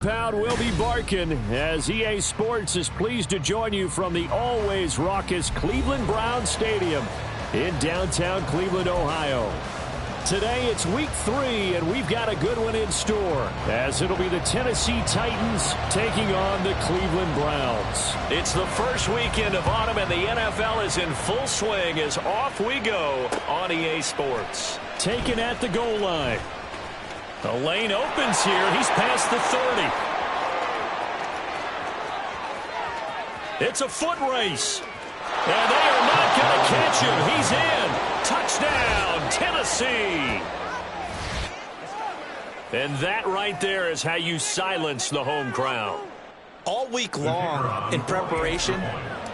Pound will be barking as EA Sports is pleased to join you from the always raucous Cleveland Browns Stadium in downtown Cleveland, Ohio. Today it's week 3, and we've got a good one in store, as it'll be the Tennessee Titans taking on the Cleveland Browns. It's the first weekend of autumn, and the NFL is in full swing as off we go on EA Sports. Taken at the goal line. The lane opens here. He's past the 30. It's a foot race. And they are not going to catch him. He's in. Touchdown, Tennessee. And that right there is how you silence the home crowd. All week long in preparation,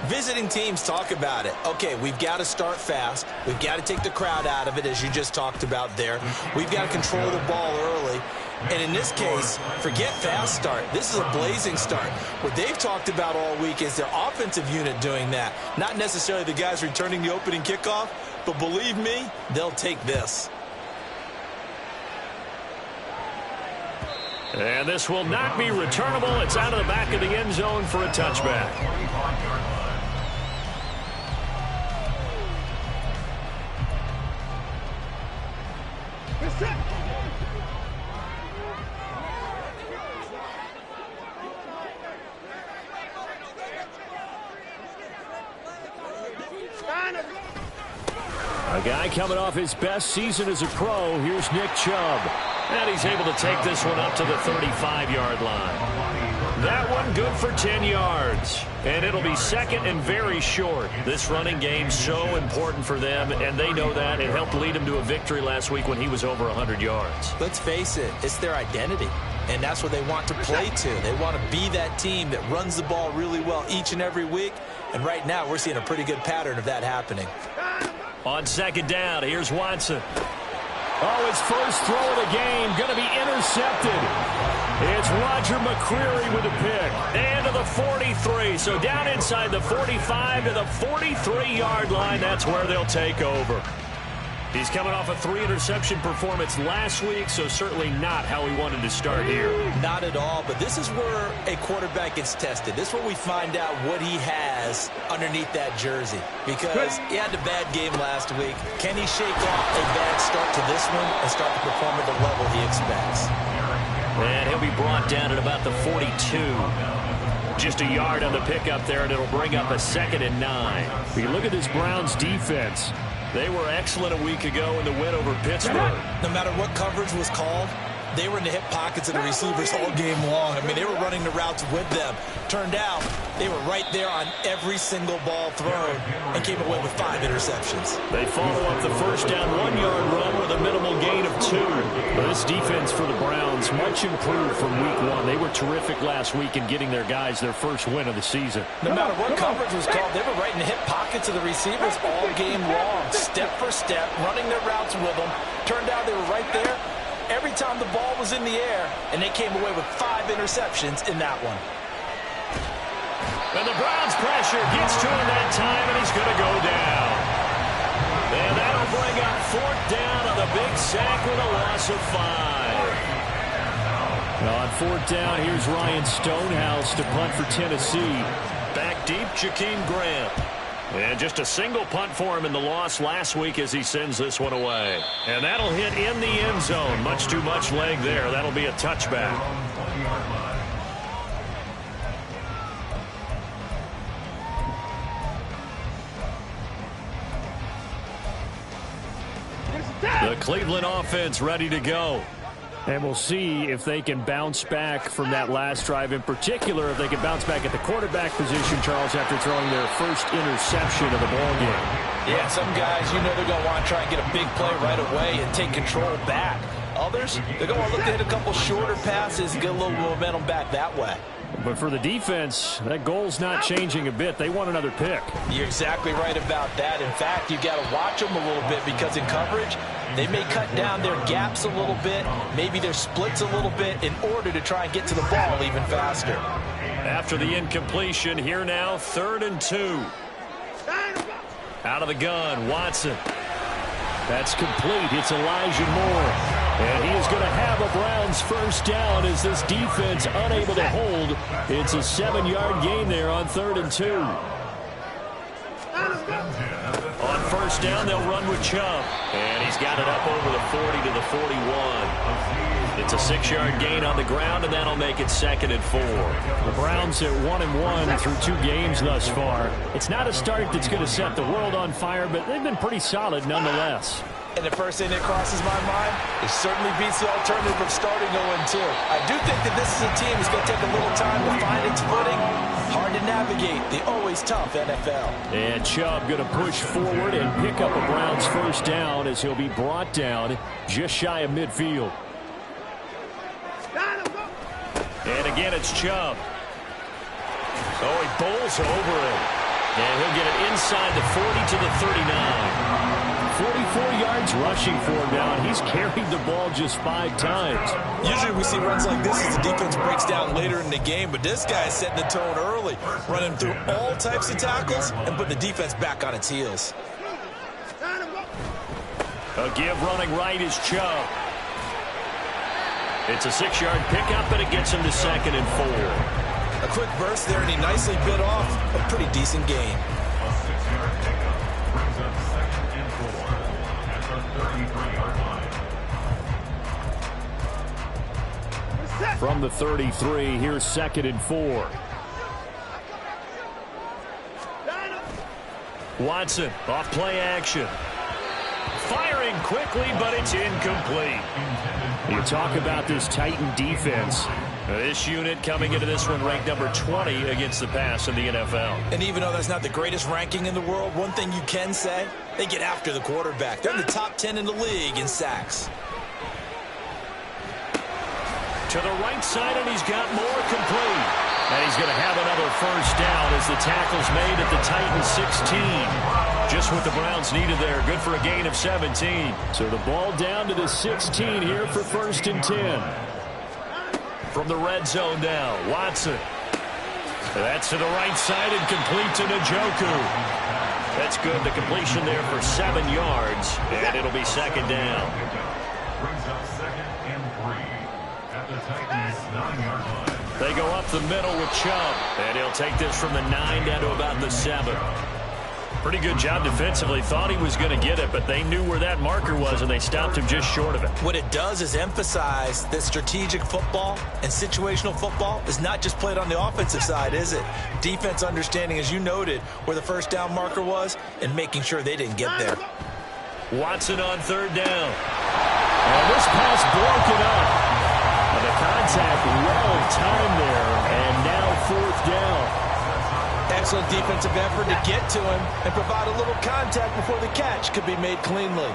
visiting teams talk about it. Okay, we've got to start fast. We've got to take the crowd out of it, as you just talked about there. We've got to control the ball early. And in this case, forget fast start. This is a blazing start. What they've talked about all week is their offensive unit doing that. Not necessarily the guys returning the opening kickoff, but believe me, they'll take this. And this will not be returnable. It's out of the back of the end zone for a touchback. A guy coming off his best season as a pro. Here's Nick Chubb. And he's able to take this one up to the 35-yard line. That one good for 10 yards. And it'll be second and very short. This running game's so important for them, and they know that. It helped lead them to a victory last week when he was over 100 yards. Let's face it, it's their identity. And that's what they want to play to. They want to be that team that runs the ball really well each and every week. And right now, we're seeing a pretty good pattern of that happening. On second down, here's Watson. Oh, his first throw of the game going to be intercepted. It's Roger McCreary with a pick. And to the 43. So down inside the 45 to the 43-yard line. That's where they'll take over. He's coming off a 3-interception performance last week, so certainly not how he wanted to start here. Not at all, but this is where a quarterback gets tested. This is where we find out what he has underneath that jersey. Because he had a bad game last week. Can he shake off a bad start to this one and start to perform at the level he expects? And he'll be brought down at about the 42. Just a yard on the pickup there, and it'll bring up a 2nd and 9. You look at this Browns defense. They were excellent a week ago in the win over Pittsburgh. No matter what coverage was called, they were in the hip pockets of the receivers all game long. I mean, they were running the routes with them. Turned out, they were right there on every single ball thrown and came away with 5 interceptions. They follow up the first down 1-yard run with a minimal gain of 2. Well, this defense for the Browns, much improved from week 1. They were terrific last week in getting their guys their first win of the season. No matter what coverage was called, they were right in the hip pockets of the receivers all game long. Step for step, running their routes with them. Turned out they were right there every time the ball was in the air, and they came away with 5 interceptions in that one. And the Browns pressure gets to him that time, and he's going to go down. And that'll bring up 4th down on the big sack with a loss of 5. On 4th down, here's Ryan Stonehouse to punt for Tennessee. Back deep, Jakeem Grant. And just a single punt for him in the loss last week as he sends this one away. And that'll hit in the end zone. Much too much leg there. That'll be a touchback. The Cleveland offense ready to go. And we'll see if they can bounce back from that last drive, in particular, if they can bounce back at the quarterback position, Charles, after throwing their first interception of the ballgame. Yeah, some guys, you know they're going to want to try and get a big play right away and take control back. Others, they're going to look to hit a couple shorter passes and get a little momentum back that way. But for the defense, that goal's not changing a bit. They want another pick. You're exactly right about that. In fact, you got to watch them a little bit because in coverage, they may cut down their gaps a little bit, maybe their splits a little bit in order to try and get to the ball even faster. After the incompletion, here now, 3rd and 2. Out of the gun, Watson. That's complete. It's Elijah Moore. And he is going to have a Browns first down as this defense unable to hold. It's a 7-yard gain there on 3rd and 2. On first down, they'll run with Chubb. And he's got it up over the 40 to the 41. It's a 6-yard gain on the ground, and that'll make it 2nd and 4. The Browns at 1-1 through 2 games thus far. It's not a start that's going to set the world on fire, but they've been pretty solid nonetheless. And the first thing that crosses my mind, it certainly beats the alternative of starting 0-2. I do think that this is a team that's going to take a little time to find its footing. Hard to navigate the always tough NFL. And Chubb going to push forward and pick up a Browns first down as he'll be brought down just shy of midfield. And again, it's Chubb. Oh, he bowls over it. And he'll get it inside the 40 to the 39. 44 yards rushing for him now, and he's carried the ball just 5 times. Usually we see runs like this as the defense breaks down later in the game, but this guy is setting the tone early, running through all types of tackles and putting the defense back on its heels. A give running right is Chubb. It's a 6-yard pickup, and it gets him to 2nd and 4. A quick burst there, and he nicely bit off a pretty decent gain. From the 33, here's 2nd and 4. Watson, off play action. Firing quickly, but it's incomplete. You talk about this Titan defense. This unit coming into this one ranked number 20 against the pass in the NFL. And even though that's not the greatest ranking in the world, one thing you can say, they get after the quarterback. They're in the top 10 in the league in sacks. To the right side, and he's got more complete. And he's going to have another first down as the tackle's made at the Titans 16. Just what the Browns needed there. Good for a gain of 17. So the ball down to the 16 here for 1st and 10. From the red zone now, Watson. That's to the right side and complete to Njoku. That's good. The completion there for 7 yards, and it'll be 2nd down. They go up the middle with Chubb, and he'll take this from the 9 down to about the 7. Pretty good job defensively. Thought he was going to get it, but they knew where that marker was, and they stopped him just short of it. What it does is emphasize that strategic football and situational football is not just played on the offensive side, is it? Defense understanding, as you noted, where the first down marker was and making sure they didn't get there. Watson on 3rd down. And this pass broken up. And the contact well timed there, and now 4th down. Excellent defensive effort to get to him and provide a little contact before the catch could be made cleanly.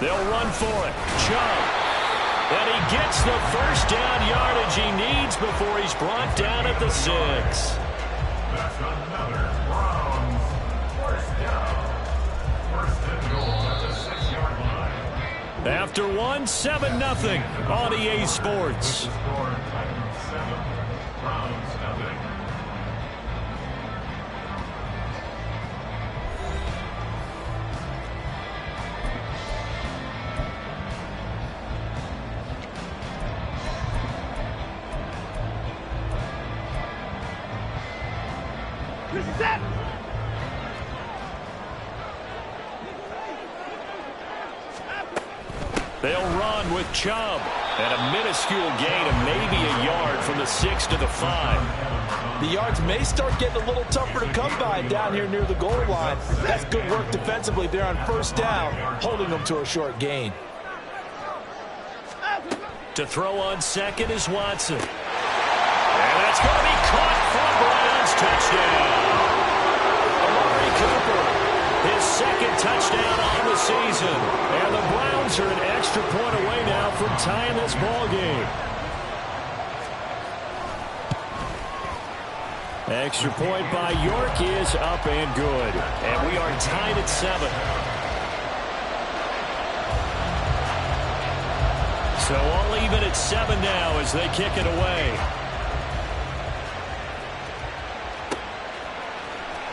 They'll run for it. Chubb. And he gets the first down yardage he needs before he's brought down at the 6. That's another Browns first down. First and goal at the 6-yard line. After 1, 7-0 on EA Sports. They'll run with Chubb. And a minuscule gain of maybe a yard from the 6 to the 5. The yards may start getting a little tougher to come by down here near the goal line. That's good work defensively there on first down, holding them to a short gain. To throw on 2nd is Watson. And that's going to be caught for Browns touchdown. Amari Cooper, his 2nd touchdown on the season. And the Browns are an extra point away now from tying this ball game. Extra point by York is up and good. And we are tied at 7. So all even at 7 now as they kick it away.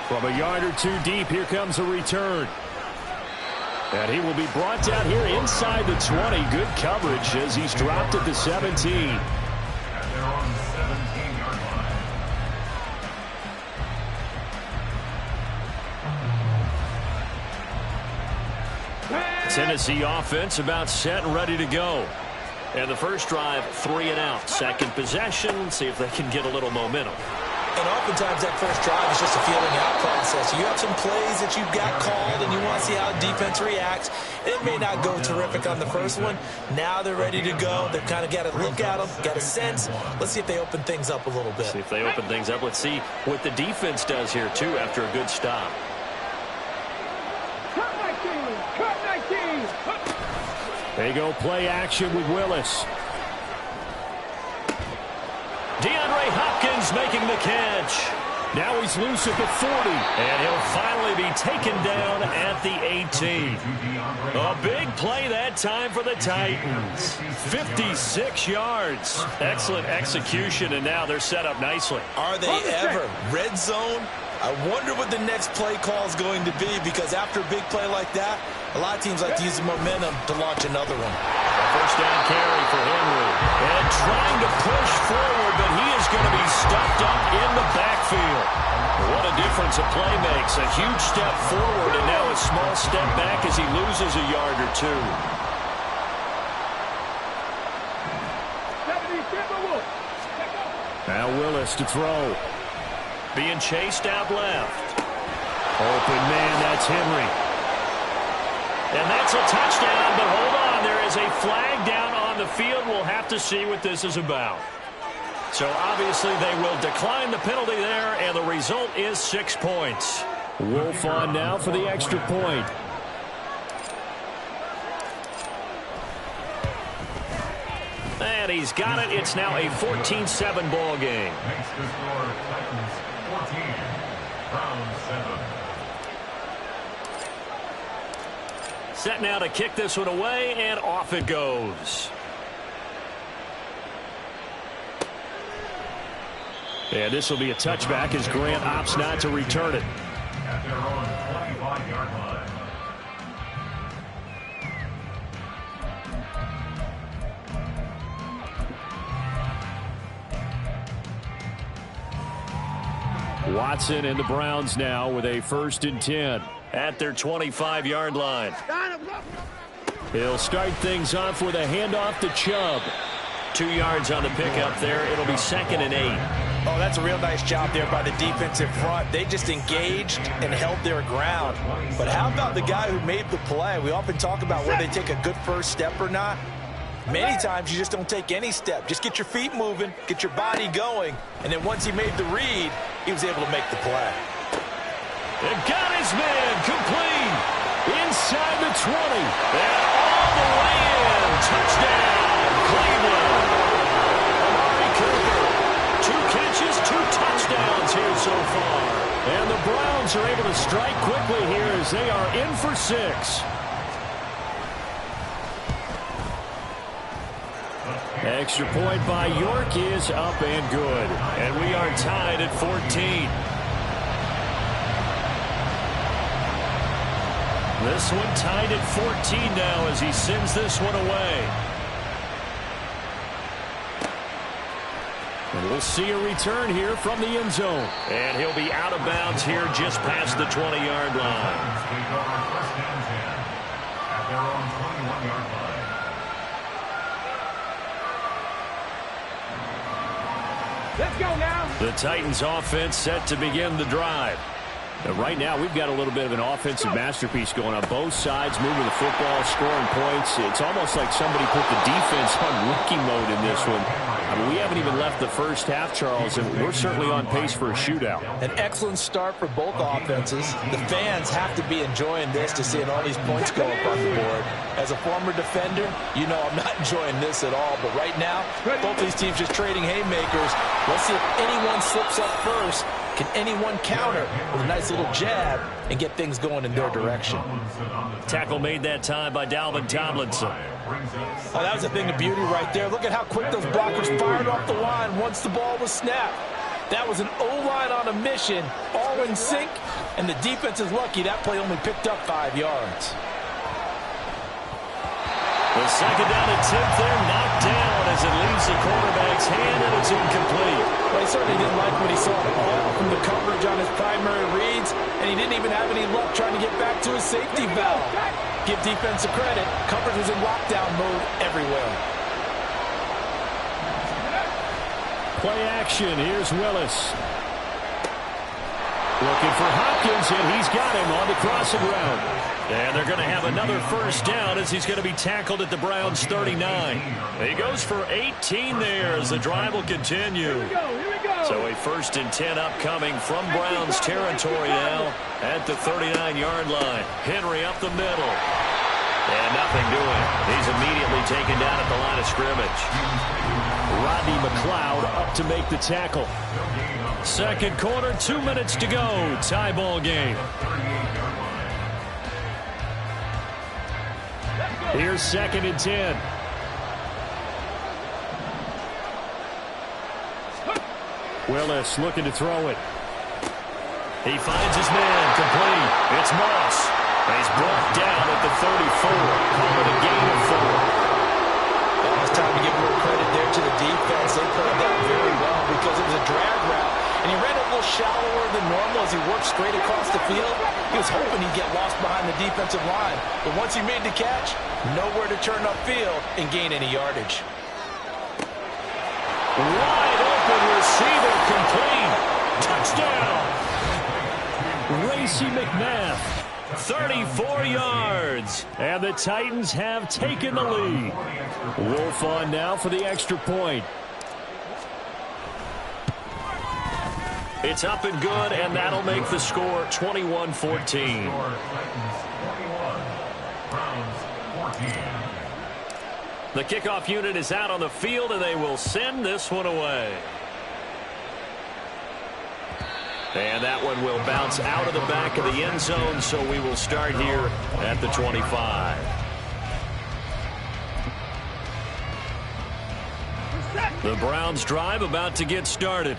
From a yard or 2 deep, here comes a return. And he will be brought down here inside the 20. Good coverage as he's dropped at the 17. At their own 17-yard line. Tennessee offense about set and ready to go. And the first drive, 3 and out. Second possession, see if they can get a little momentum. And oftentimes that first drive is just a feeling out process. You have some plays that you've got called and you want to see how the defense reacts. It may not go terrific on the first one. Now they're ready to go. They've kind of got to look at them, got a sense. Let's see if they open things up a little bit. See if they open things up. Let's see what the defense does here, too, after a good stop. They go play action with Willis. DeAndre Hopkins making the catch. Now he's loose at the 40. And he'll finally be taken down at the 18. A big play that time for the Titans. 56 yards. Excellent execution, and now they're set up nicely. Are they ever? Red zone? I wonder what the next play call is going to be, because after a big play like that, a lot of teams like to use the momentum to launch another one. First down carry for Henry. And trying to push forward, but he is going to be stuffed up in the backfield. What a difference a play makes. A huge step forward and now a small step back as he loses a yard or two. Now Willis to throw. Being chased out left. Open man, that's Henry. And that's a touchdown, but hold on. There is a flag down on the field. We'll have to see what this is about. So obviously they will decline the penalty there, and the result is 6 points. Wolf on now for the extra point. And he's got it. It's now a 14-7 ball game. Makes the score Titans 14, Browns 7. Set now to kick this one away, and off it goes. And this will be a touchback as Grant opts not to return it. At their own 25-yard line. Watson and the Browns now with a 1st and 10. At their 25-yard line. He'll start things off with a handoff to Chubb. 2 yards on the pickup there. It'll be 2nd and 8. Oh, that's a real nice job there by the defensive front. They just engaged and held their ground. But how about the guy who made the play? We often talk about whether they take a good first step or not. Many times you just don't take any step. Just get your feet moving, get your body going, and then once he made the read, he was able to make the play. And got his man complete. Inside the 20. And all the way in. Touchdown, Cleveland. Amari Cooper. 2 catches, 2 touchdowns here so far. And the Browns are able to strike quickly here as they are in for 6. Extra point by York is up and good. And we are tied at 14. This one tied at 14 now as he sends this one away. And we'll see a return here from the end zone. And he'll be out of bounds here just past the 20-yard line. Take over 1st and 10 at their own 21-yard line. Let's go now. The Titans offense set to begin the drive. Now, right now, we've got a little bit of an offensive masterpiece going on both sides, moving the football, scoring points. It's almost like somebody put the defense on rookie mode in this one. I mean, we haven't even left the first half, Charles, and we're certainly on pace for a shootout. An excellent start for both offenses. The fans have to be enjoying this to seeing all these points go up on the board. As a former defender, you know I'm not enjoying this at all. But right now, both these teams just trading haymakers. Let's see if anyone slips up first. Can anyone counter with a nice little jab and get things going in their direction? Tackle made that time by Dalvin Tomlinson. Oh, that was a thing of beauty right there. Look at how quick those blockers fired off the line once the ball was snapped. That was an O-line on a mission, all in sync, and the defense is lucky that play only picked up 5 yards. The second down attempt there knocked down as it leaves the quarterback's hand, and it's incomplete. Well, he certainly didn't like what he saw all from the coverage on his primary reads, and he didn't even have any luck trying to get back to his safety valve. Give defensive credit. Coverage was in lockdown mode everywhere. Play action. Here's Willis. Looking for Hopkins, and he's got him on the crossing route. And they're going to have another first down as he's going to be tackled at the Browns' 39. He goes for 18 there as the drive will continue. Here we go. So a 1st and 10 upcoming from Browns territory now at the 39-yard line. Henry up the middle. And nothing doing. He's immediately taken down at the line of scrimmage. Rodney McLeod up to make the tackle. Second quarter, 2 minutes to go. Tie ball game. Here's 2nd and 10. Willis looking to throw it. He finds his man, complete. It's Moss. He's brought down at the 34. Call it a gain of 4. It's time to give a little credit there to the defense. They played that very well because it was a drag route. And he ran a little shallower than normal as he worked straight across the field. He was hoping he'd get lost behind the defensive line. But once he made the catch, nowhere to turn upfield and gain any yardage. Wide open receiver, complete. Touchdown. Racey McMath. 34 yards. And the Titans have taken the lead. Wolf on now for the extra point. It's up and good, and that'll make the score 21-14. The kickoff unit is out on the field, and they will send this one away. And that one will bounce out of the back of the end zone, so we will start here at the 25. The Browns drive about to get started.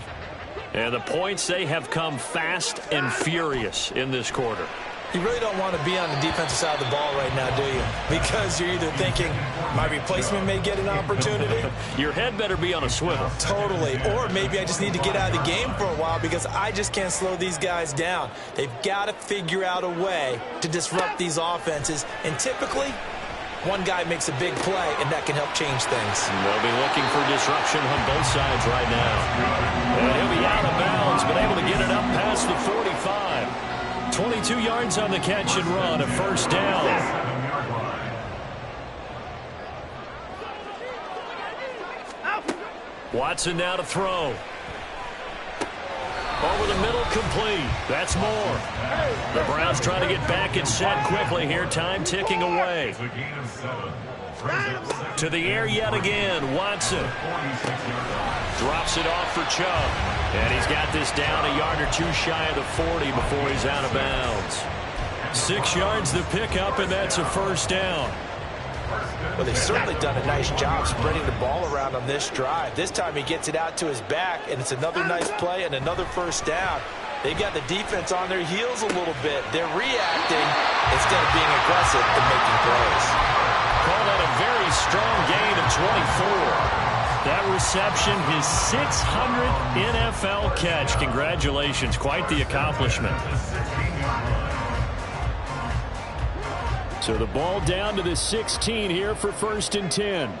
And the points, they have come fast and furious in this quarter. You really don't want to be on the defensive side of the ball right now, do you? Because you're either thinking, my replacement may get an opportunity. Your head better be on a swivel. Totally. Or maybe I just need to get out of the game for a while because I just can't slow these guys down. They've got to figure out a way to disrupt these offenses. And typically, one guy makes a big play, and that can help change things. They'll be looking for disruption on both sides right now. And he'll be out of bounds, but able to get it up past the 45. 22 yards on the catch and run, a first down. Watson now to throw. Over the middle, complete. That's more. The Browns trying to get back and set quickly here. Time ticking away. To the air yet again. Watson drops it off for Chubb. And he's got this down a yard or two shy of the 40 before he's out of bounds. 6 yards the pickup, and that's a first down. Well, they've certainly done a nice job spreading the ball around on this drive. This time he gets it out to his back, and it's another nice play and another first down. They've got the defense on their heels a little bit. They're reacting instead of being aggressive and making plays. Call that a very strong gain of 24. That reception, his 600th NFL catch. Congratulations. Quite the accomplishment. So the ball down to the 16 here for 1st and 10.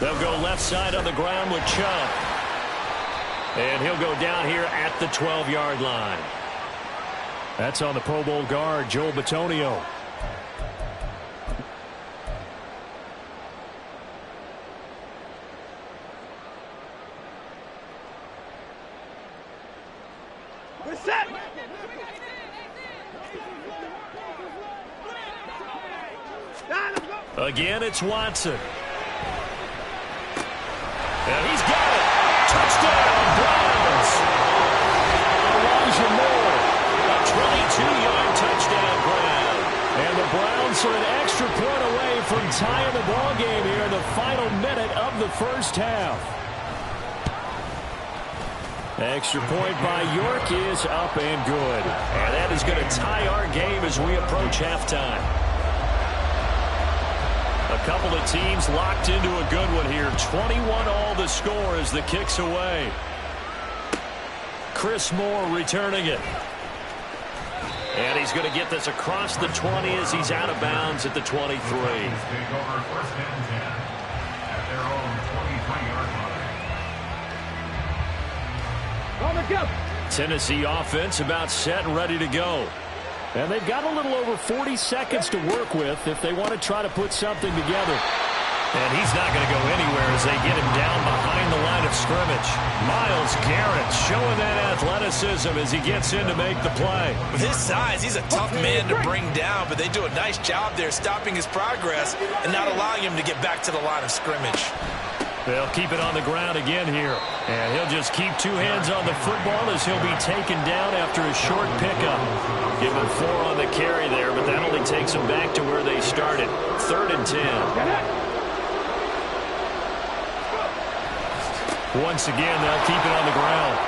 They'll go left side on the ground with Chubb. And he'll go down here at the 12-yard line. That's on the Pro Bowl guard, Joel Bitonio. We're set. Again, it's Watson. And he's got it. Touchdown, Browns. Elijah Moore. A 22-yard touchdown grab. And the Browns are an extra point away from tying the ball game here in the final minute of the first half. Extra point by York is up and good. And that is going to tie our game as we approach halftime. couple of teams locked into a good one here. 21-all the score as the kick's away. Chris Moore returning it. And he's going to get this across the 20 as he's out of bounds at the 23. Tennessee offense about set and ready to go. And they've got a little over 40 seconds to work with if they want to try to put something together. And he's not going to go anywhere as they get him down behind the line of scrimmage. Myles Garrett showing that athleticism as he gets in to make the play. With his size, he's a tough man to bring down, but they do a nice job there stopping his progress and not allowing him to get back to the line of scrimmage. They'll keep it on the ground again here. And he'll just keep two hands on the football as he'll be taken down after a short pickup. Give him 4 on the carry there, but that only takes them back to where they started. 3rd and 10. Once again, they'll keep it on the ground.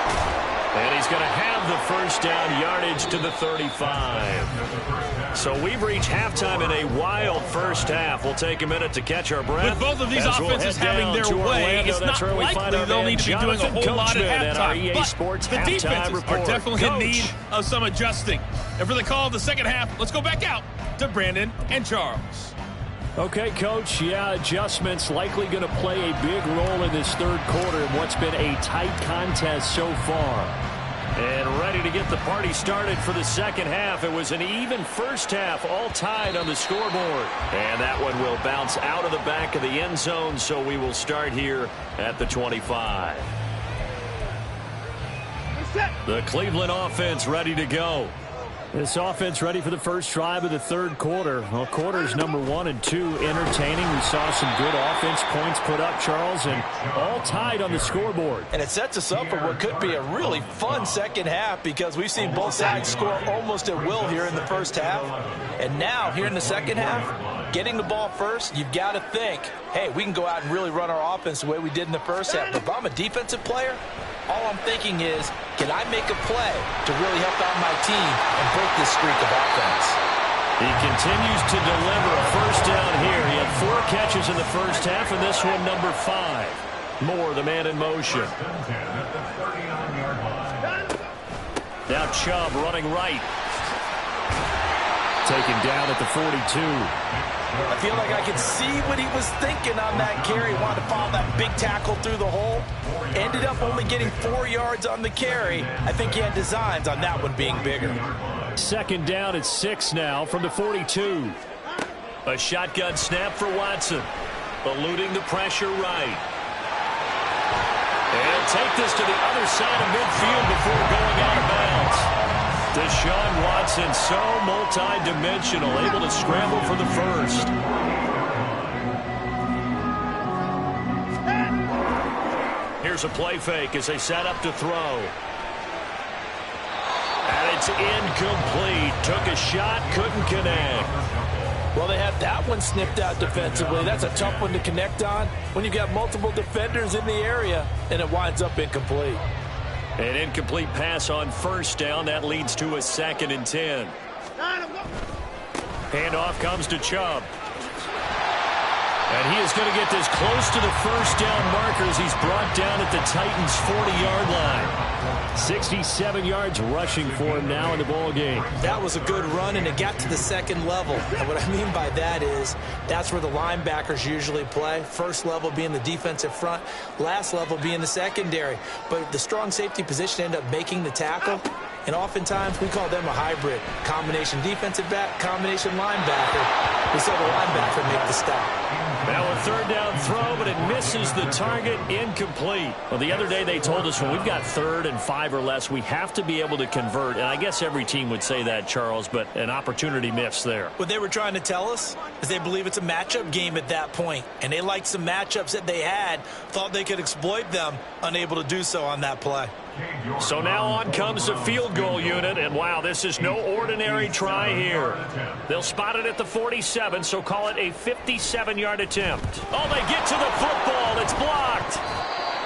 And he's going to have the first down, yardage to the 35. So we've reached halftime in a wild first half. We'll take a minute to catch our breath. With both of these offenses having their way, it's not likely they'll need to be doing a whole lot at halftime. But the defenses are definitely in need of some adjusting. And for the call of the second half, let's go back out to Brandon and Charles. Okay, Coach, yeah, adjustments likely going to play a big role in this third quarter in what's been a tight contest so far. And ready to get the party started for the second half. It was an even first half, all tied on the scoreboard. And that one will bounce out of the back of the end zone, so we will start here at the 25. The Cleveland offense ready to go. This offense ready for the first drive of the third quarter. Well, quarters number 1 and 2 entertaining. We saw some good offense points put up, Charles, and all tied on the scoreboard. And it sets us up for what could be a really fun second half because we've seen both sides score almost at will here in the first half. And now, here in the second half, getting the ball first, you've got to think, hey, we can go out and really run our offense the way we did in the first half. But if I'm a defensive player, all I'm thinking is, can I make a play to really help out my team and break this streak of offense? He continues to deliver a first down here. He had 4 catches in the first half, and this one number 5. Moore, the man in motion. Now Chubb running right. Taken down at the 42. I feel like I could see what he was thinking on that carry. Wanted to follow that big tackle through the hole. Ended up only getting 4 yards on the carry. I think he had designs on that one being bigger. Second down at 6 now from the 42. A shotgun snap for Watson. Eluding the pressure right. And take this to the other side of midfield before going out of bounds. Deshaun Watson, so multi-dimensional, able to scramble for the first. Here's a play fake as they set up to throw. And it's incomplete. Took a shot, couldn't connect. Well, they had that one snipped out defensively. That's a tough one to connect on when you've got multiple defenders in the area, and it winds up incomplete. An incomplete pass on first down. That leads to a 2nd and 10. Handoff comes to Chubb. And he is going to get this close to the first down markers. He's brought down at the Titans' 40-yard line. 67 yards rushing for him now in the ball game. That was a good run, and it got to the second level. And what I mean by that is that's where the linebackers usually play. First level being the defensive front, last level being the secondary. But the strong safety position ended up making the tackle. And oftentimes we call them a hybrid. Combination defensive back, combination linebacker. We saw the linebacker make the stop. Now a third down throw, but it misses the target, incomplete. Well, the other day they told us when we've got 3rd and 5 or less, we have to be able to convert. And I guess every team would say that, Charles, but an opportunity miss there. What they were trying to tell us is they believe it's a matchup game at that point. And they liked some matchups that they had, thought they could exploit them, unable to do so on that play. So now on comes the field goal unit, and wow, this is no ordinary try here. They'll spot it at the 47, so call it a 57-yard attempt. Oh, they get to the football. It's blocked.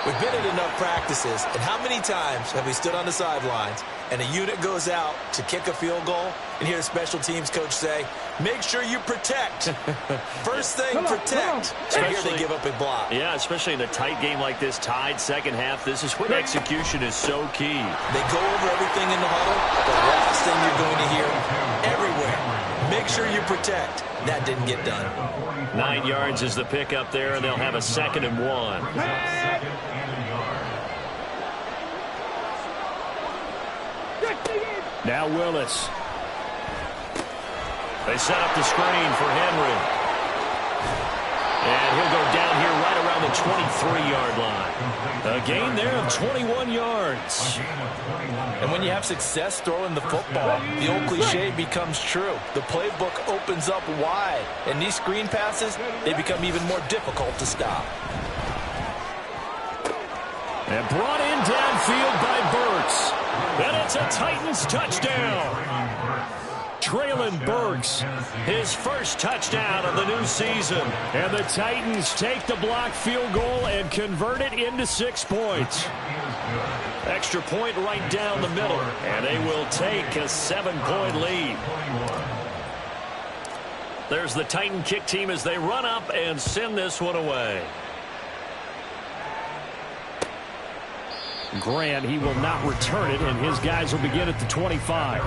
We've been at enough practices, and how many times have we stood on the sidelines and a unit goes out to kick a field goal and hear the special teams coach say, make sure you protect. First thing, protect. And here they give up a block. Yeah, especially in a tight game like this, tied second half. This is when execution is so key. They go over everything in the huddle. The last thing you're going to hear everywhere, make sure you protect. That didn't get done. 9 yards is the pickup there, and they'll have a 2nd and 1. Now Willis. They set up the screen for Henry. And he'll go down here right around the 23-yard line. A gain there of 21 yards. And when you have success throwing the football, the old cliche becomes true. The playbook opens up wide. And these screen passes, they become even more difficult to stop. And brought in downfield by Burks. And it's a Titans touchdown. Traylon Burks, his first touchdown of the new season. And the Titans take the blocked field goal and convert it into 6 points. Extra point right down the middle. And they will take a 7-point lead. There's the Titan kick team as they run up and send this one away. Grant, he will not return it, and his guys will begin at the 25.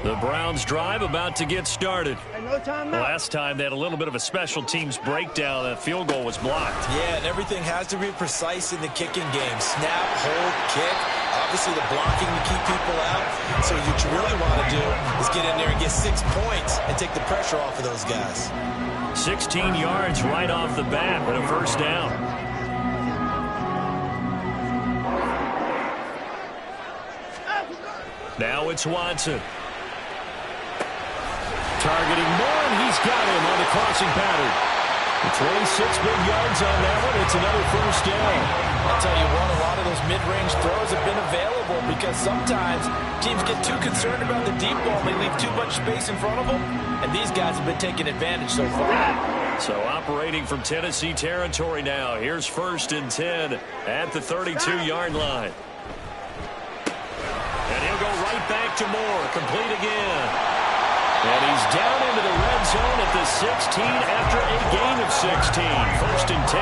The Browns drive about to get started. Last time they had a little bit of a special teams breakdown. That field goal was blocked. Yeah, and everything has to be precise in the kicking game. Snap, hold, kick. Obviously the blocking to keep people out. So what you really want to do is get in there and get 6 points and take the pressure off of those guys. 16 yards right off the bat and a first down. Now it's Watson. Targeting Moore, and he's got him on the crossing pattern. 26 big yards on that one. It's another first down. I'll tell you what, a lot of those mid-range throws have been available because sometimes teams get too concerned about the deep ball and they leave too much space in front of them, and these guys have been taking advantage so far. So operating from Tennessee territory now. Here's 1st and 10 at the 32-yard line. And he'll go right back to Moore. Complete again. And he's down into the red zone at the 16 after a gain of 16. 1st and 10.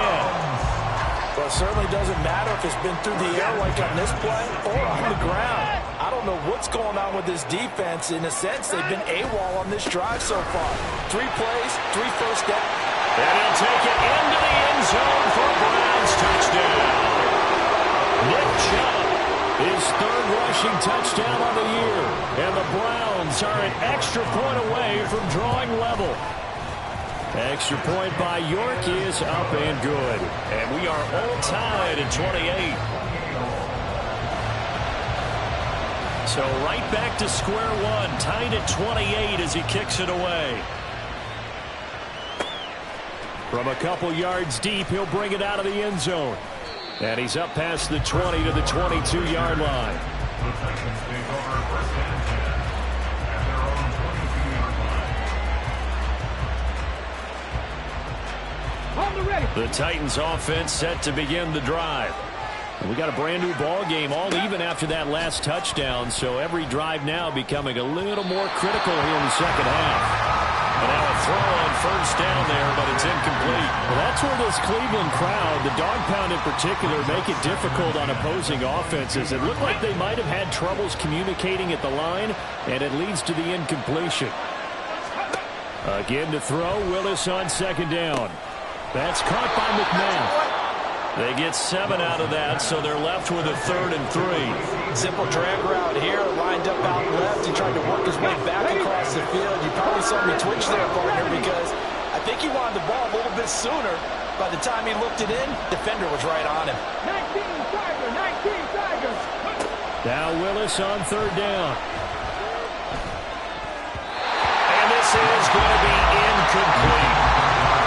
Well, it certainly doesn't matter if it's been through the air like on this play or on the ground. I don't know what's going on with this defense. In a sense, they've been AWOL on this drive so far. 3 plays, 3 first down. And he'll take it into the end zone for a Browns touchdown. Nick Chubb, his 3rd rushing touchdown of the year. And the Browns are an extra point away from drawing level. Extra point by York is up and good. And we are all tied at 28. So right back to square one, tied at 28 as he kicks it away. From a couple yards deep, he'll bring it out of the end zone. And he's up past the 20 to the 22-yard line. The Titans offense set to begin the drive. We got a brand new ball game, all even after that last touchdown, so every drive now becoming a little more critical here in the second half. And now a throw on 1st down there, but it's incomplete. Well, that's where this Cleveland crowd, the dog pound in particular, make it difficult on opposing offenses. It looked like they might have had troubles communicating at the line, and it leads to the incompletion. Again to throw, Willis on 2nd down. That's caught by McMahon. They get 7 out of that, so they're left with a 3rd and 3. Simple drag route here, lined up out left. He tried to work his way back across the field. You probably saw me twitch there, partner, because I think he wanted the ball a little bit sooner. By the time he looked it in, defender was right on him. 19 Tigers. Now Willis on 3rd down. And this is going to be incomplete.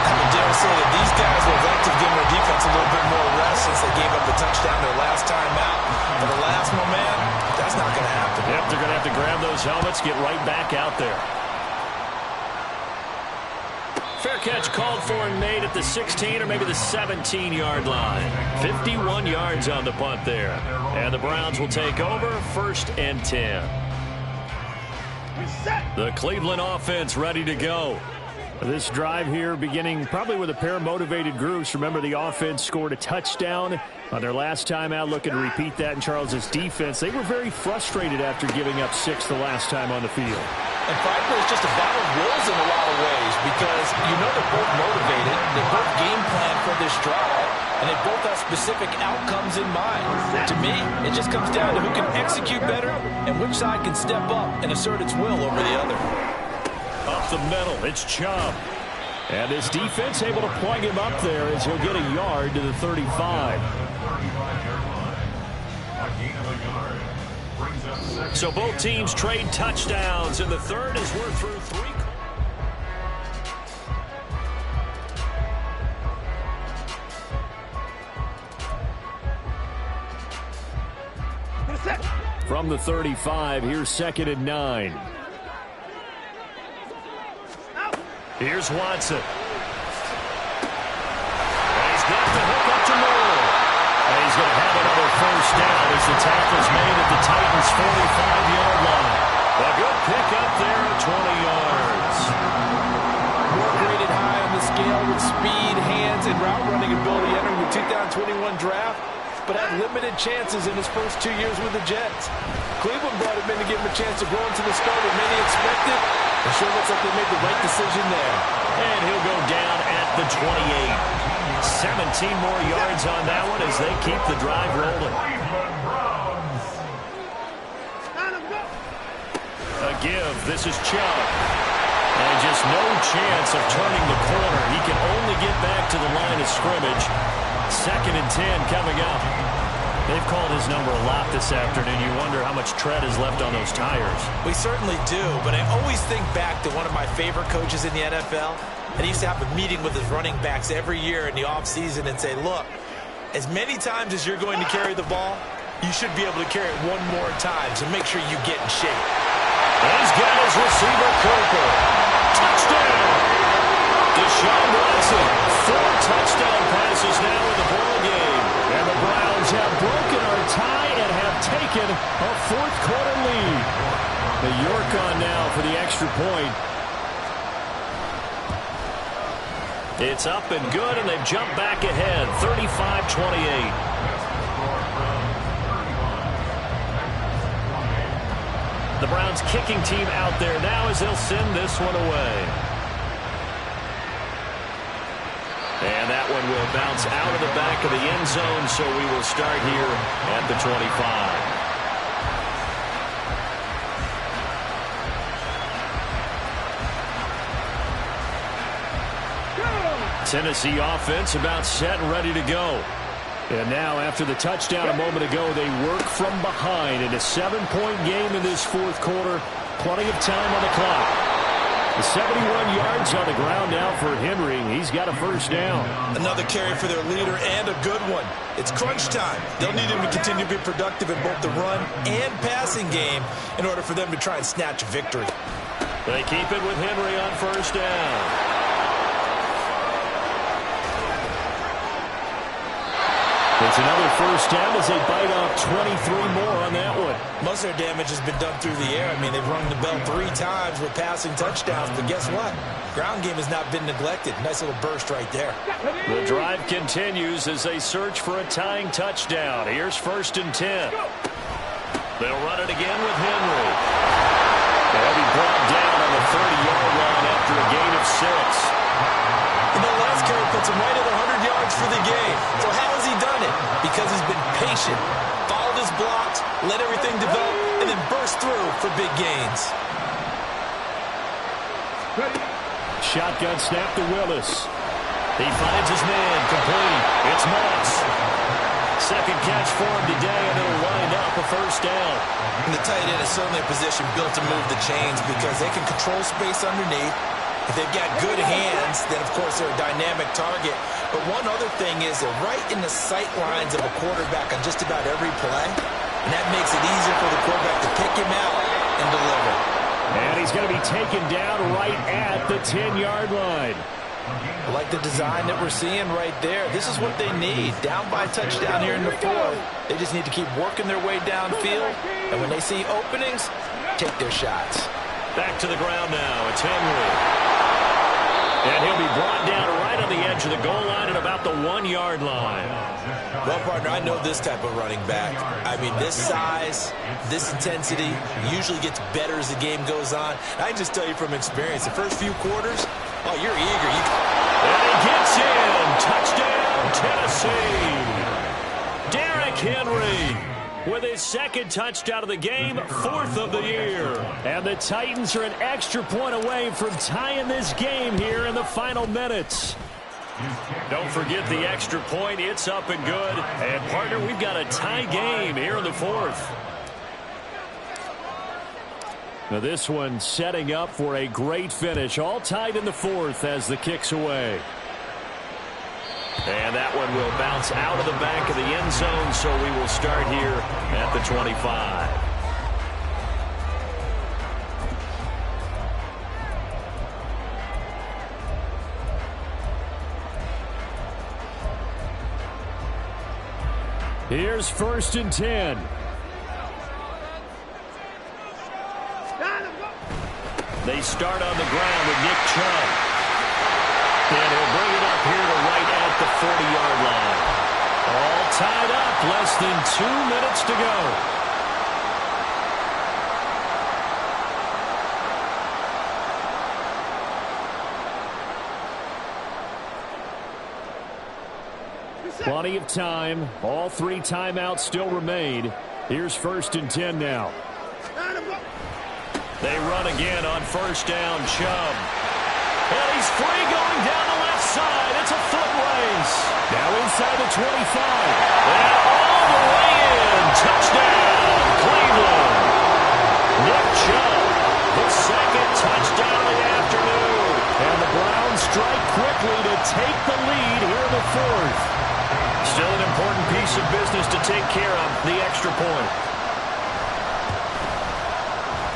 I would dare say that these guys would like to give their defense a little bit more rest since they gave up the touchdown their last time out. For the last moment, that's not going to happen. Yep, they're going to have to grab those helmets, get right back out there. Fair catch called for and made at the 16 or maybe the 17-yard line. 51 yards on the punt there. And the Browns will take over 1st and 10. The Cleveland offense ready to go. This drive here beginning probably with a pair of motivated groups. Remember, the offense scored a touchdown on their last time out, looking to repeat that in Charles's defense. They were very frustrated after giving up 6 the last time on the field. And frankly, it's just a battle of wills in a lot of ways because you know they're both motivated. They both game plan for this drive, and they both have specific outcomes in mind. To me, it just comes down to who can execute better and which side can step up and assert its will over the other. Up the middle, it's Chubb. And this defense able to plug him up there as he'll get a yard to the 35. So both teams trade touchdowns, and the third as we're through 3. From the 35, here's 2nd and 9. Here's Watson. And he's got the hook up to Moore. And he's going to have another first down as the tackle's made at the Titans' 45-yard line. A good pick up there at 20 yards. Moore graded high on the scale with speed, hands, and route running ability entering the 2021 draft, but had limited chances in his first 2 years with the Jets. Cleveland brought him in to give him a chance to grow into the starter many expected. It sure looks like they made the right decision there. And he'll go down at the 28. 17 more yards on that one as they keep the drive rolling. A give. This is Chubb. And just no chance of turning the corner. He can only get back to the line of scrimmage. 2nd and 10 coming up. They've called his number a lot this afternoon. You wonder how much tread is left on those tires. We certainly do, but I always think back to one of my favorite coaches in the NFL. And he used to have a meeting with his running backs every year in the offseason and say, look, as many times as you're going to carry the ball, you should be able to carry it one more time, so make sure you get in shape. And he's got his receiver, Cooper. Touchdown! Deshaun Watson, 4 touchdown passes now in the ball game. And the Browns have broken our tie and have taken a 4th quarter lead. The York on now for the extra point. It's up and good, and they've jumped back ahead, 35-28. The Browns kicking team out there now as they'll send this one away. And that one will bounce out of the back of the end zone, so we will start here at the 25. Tennessee offense about set and ready to go. And now after the touchdown a moment ago, they work from behind in a 7-point game in this 4th quarter. Plenty of time on the clock. The 71 yards on the ground now for Henry. He's got a first down. Another carry for their leader and a good one. It's crunch time. They'll need him to continue to be productive in both the run and passing game in order for them to try and snatch a victory. They keep it with Henry on first down. It's another first down as they bite off 23 more on that one. Most of their damage has been done through the air. I mean, they've rung the bell 3 times with passing touchdowns, but guess what? Ground game has not been neglected. Nice little burst right there. The drive continues as they search for a tying touchdown. Here's 1st and 10. They'll run it again with Henry. They'll be brought down on the 30-yard line after a gain of 6. And that last carry puts him right at 100 yards for the game. So how has he done it? Because he's been patient, followed his blocks, let everything develop, and then burst through for big gains. Shotgun snap to Willis. He finds his man, complete. It's Moss. Second catch for him today, and it'll wind up a first down. And the tight end is certainly a position built to move the chains because they can control space underneath. If they've got good hands, then, of course, they're a dynamic target. But one other thing is they're right in the sight lines of a quarterback on just about every play. And that makes it easier for the quarterback to pick him out and deliver. And he's going to be taken down right at the 10-yard line. I like the design that we're seeing right there. This is what they need. Down by a touchdown here in the fourth. They just need to keep working their way downfield. And when they see openings, take their shots. Back to the ground now. It's Henry. And he'll be brought down right on the edge of the goal line at about the 1-yard line. Well, partner, I know this type of running back. I mean, this size, this intensity usually gets better as the game goes on. I can just tell you from experience, the first few quarters, oh, you're eager. And he gets in. Touchdown, Tennessee. Derrick Henry with his second touchdown of the game, 4th of the year. And the Titans are an extra point away from tying this game here in the final minutes. Don't forget the extra point. It's up and good. And, partner, we've got a tie game here in the 4th. Now this one setting up for a great finish. All tied in the 4th as the kick's away. And that one will bounce out of the back of the end zone, so we will start here at the 25. Here's 1st and 10. They start on the ground with Nick Chubb. And he'll bring it up here to right at the 40-yard line. All tied up, less than 2 minutes to go. Plenty of time. All 3 timeouts still remain. Here's 1st and 10 now. They run again on 1st down. Chubb. And he's free going down the left side. It's a foot race. Now inside the 25. And all the way in. Touchdown, Cleveland. Nick Chubb, the second touchdown of the afternoon. And the Browns strike quickly to take the lead here in the 4th. Still an important piece of business to take care of, the extra point.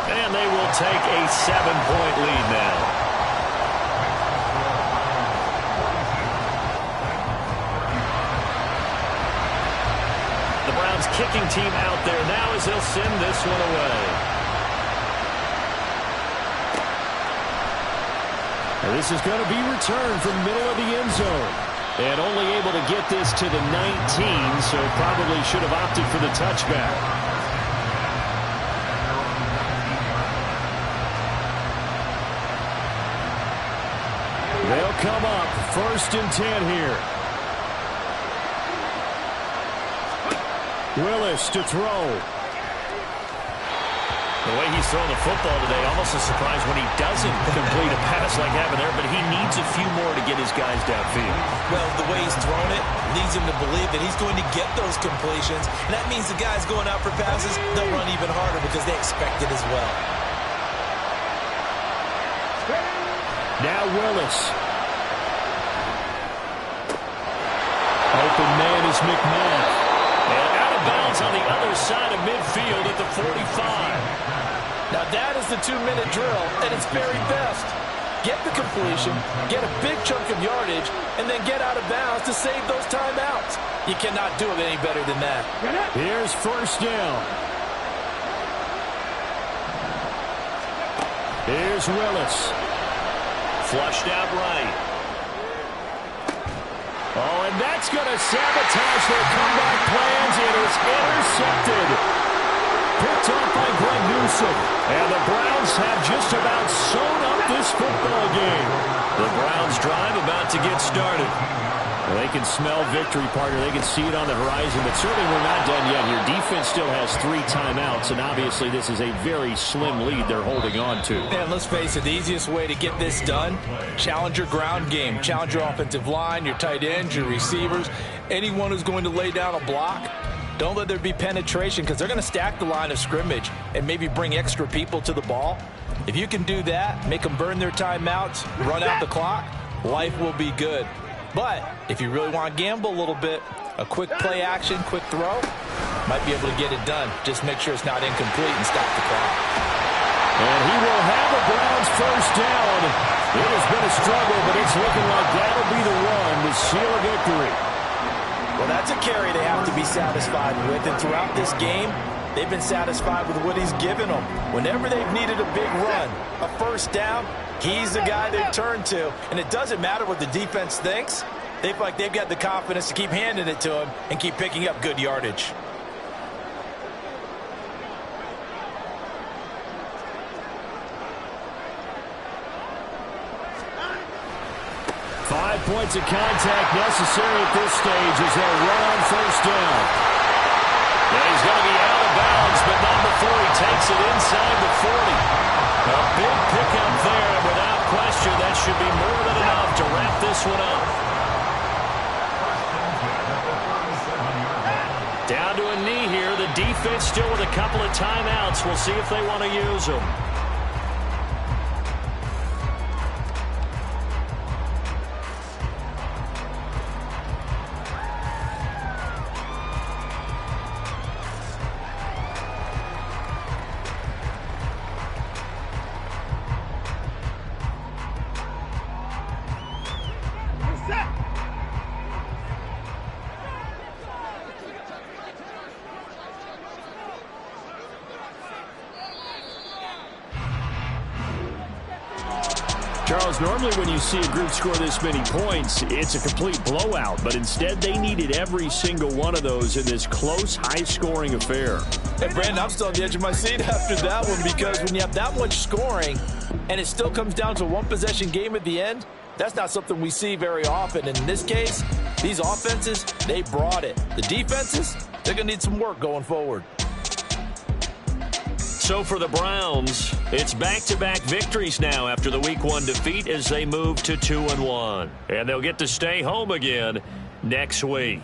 And they will take a 7-point lead now. The Browns kicking team out there now as they'll send this one away. And this is going to be returned from the middle of the end zone. And only able to get this to the 19, so probably should have opted for the touchback. They'll come up 1st and 10 here. Willis to throw. The way he's throwing the football today, almost a surprise when he doesn't complete a pass like happened there, but he needs a few more to get his guys downfield. Well, the way he's thrown it leads him to believe that he's going to get those completions, and that means the guys going out for passes, they'll run even harder because they expect it as well. Now Willis. Open man is McMahon. And out of bounds on the other side of midfield at the 45. Now that is the 2-minute drill at its very best. Get the completion, get a big chunk of yardage, and then get out of bounds to save those timeouts. You cannot do it any better than that. Here's 1st down. Here's Willis. Flushed out right. Oh, and that's going to sabotage their comeback plans. It is intercepted. Picked off by Greg Newsome. And the Browns have just about sewn up this football game. The Browns drive about to get started. Well, they can smell victory, partner. They can see it on the horizon, but certainly we're not done yet here. Defense still has 3 timeouts, and obviously this is a very slim lead they're holding on to. And let's face it, the easiest way to get this done, challenge your ground game. Challenge your offensive line, your tight ends, your receivers, anyone who's going to lay down a block. Don't let there be penetration because they're going to stack the line of scrimmage and maybe bring extra people to the ball. If you can do that, make them burn their timeouts, run out the clock, life will be good. But if you really want to gamble a little bit, a quick play action, quick throw, might be able to get it done. Just make sure it's not incomplete and stop the clock. And he will have the Browns first down. It has been a struggle, but it's looking like that'll be the one to seal a victory. Well, that's a carry they have to be satisfied with, and throughout this game, they've been satisfied with what he's given them. Whenever they've needed a big run, a first down, he's the guy they turn to. And it doesn't matter what the defense thinks. They feel like they've got the confidence to keep handing it to him and keep picking up good yardage. Five points of contact necessary at this stage as they'll run on first down. And he's going to be out of bounds, but not before he takes it inside the 40. A big pickup there, and without question, that should be more than enough to wrap this one up. Down to a knee here. The defense still with a couple of timeouts. We'll see if they want to use them. Charles, normally when you see a group score this many points, it's a complete blowout. But instead, they needed every single one of those in this close, high-scoring affair. Hey, Brandon, I'm still on the edge of my seat after that one because when you have that much scoring and it still comes down to a one-possession game at the end, that's not something we see very often. And in this case, these offenses, they brought it. The defenses, they're going to need some work going forward. So for the Browns, it's back-to-back victories now after the Week 1 defeat as they move to 2-1. And they'll get to stay home again next week.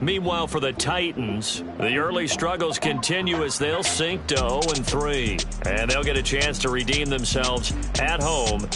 Meanwhile, for the Titans, the early struggles continue as they'll sink to 0-3. And they'll get a chance to redeem themselves at home